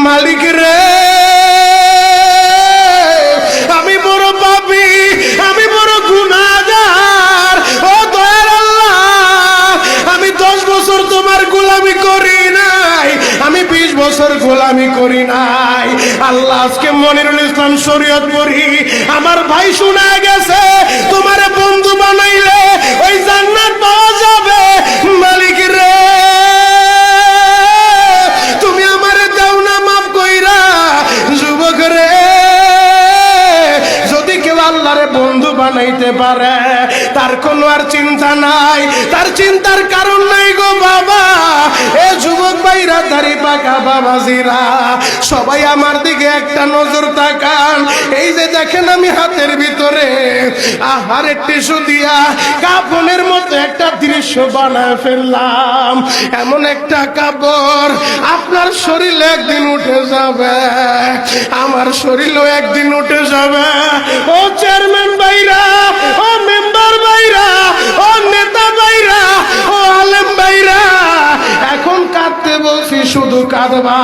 মালিক রে, আমি বড় পাপী, আমি বড় গুনাহগার। ও দয়ার আল্লাহ, আমি 10 বছর তোমার গোলামি করি নাই, আমি 20 বছর গোলামি করি নাই। আল্লাহ আজকে মনিরুল ইসলাম শরীয়তপুরি আমার ভাই শোনা গেছে তোমারে বন্ধু বানাইলে ওই জান্নাত পাওয়া যাবে। মালিক রে, তুমি আমারে দাও না মাফ কইরা। যুবক রে, যদি কেউ আল্লাহরে বন্ধু বানাইতে পারে তার কোনো আর চিন্তা নাই, তার চিন্তার কারণ নাই গো বাবা। এ যুবক ভাইরা, দাড়ি পাকা বাবাজিরা, সবাই আমার দিকে একটা নজর তাকান। এই যে দেখেন আমি হাতের ভিতরে আহারে টিস্যু দিয়া কাফনের মতো একটা দৃশ্য বানায় ফেললাম। এমন একটা কাপড় আপনার শরীরে একদিন উঠে যাবে, আমার শরীরও একদিন উঠে যাবে। ও চেয়ারম্যান ভাইরা, ও মেম্বার ভাইরা, ও নেতা ভাইরা, ও আলেম ভাইরা, এখন কাঁদতে বলছি শুধু কাঁদবা।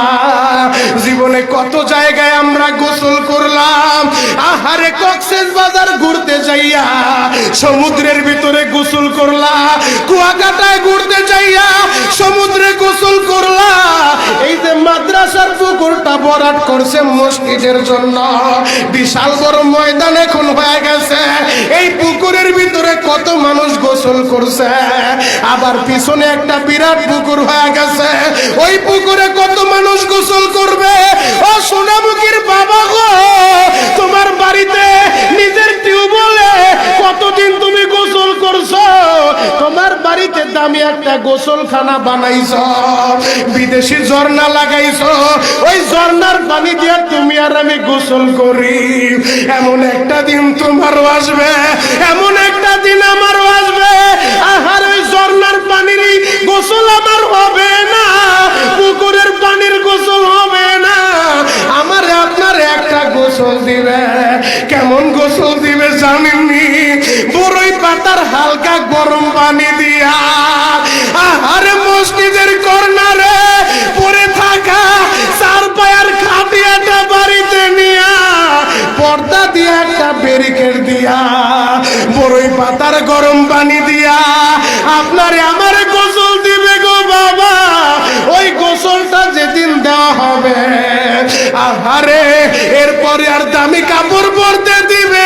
জীবনে কত জায়গায় আমরা গোসল করলাম। আহারে কক্সবাজার ঘুরতে যাইয়া সমুদ্রের ভিতরে গোসল করলা, কুয়াকাটায় ঘুরতে যাইয়া সমুদ্রে গোসল করলা। এই যে মাদ্রাসার পুকুরটা ভরাট করছে মসজিদের জন্য, বিশাল বড় ময়দান এখন হয়ে গেছে। এই পুকুরের ভিতরে কত মানুষ গোসল করছে, আবার পিছনে একটা বিরাট পুকুর হয়ে গেছে, ওই পুকুরে কত মানুষ গোসল করবে। ও সোনামুখীর বাবা গো, তোমার বাড়িতে নিজের টিউবওয়েলে কতদিন তুমি গোসল করছো? তোমার বাড়িতে দামি একটা গোসলখানা বানাইছো, বিদেশি ঝর্ণা লাগাইছো, ওই ঝর্ণার পানি দিয়ে তুমি আর আমি গোসল করি। এমন একটা দিন তোমারও আসবে, এমন একটা দিন আমারও আসবে। আহার ওই ঝর্ণার পানির গোসল আমার হবে না, পুকুরের পানির গোসল হবে না, আমার আপনার একটা গোসল দিবে। কেমন গোসল দিবে জানেননি? বড়ই পাতার হালকা গরম পানি দিয়া আহারে মসজিদের কর্নারে পড়ে থাকা 4 পায়ার খাটিয়াটা বাড়িতে নিয়া পর্দা দিয়া একটা ব্যারিকেড দিয়া বড়ই পাতার গরম পানি দিয়া আপনারে আমার গোসল দিবে গো বাবা। ওই গোসলটা যেদিন দেওয়া হবে, আহারে এরপরে আর দামি কাপড় পরতে দিবে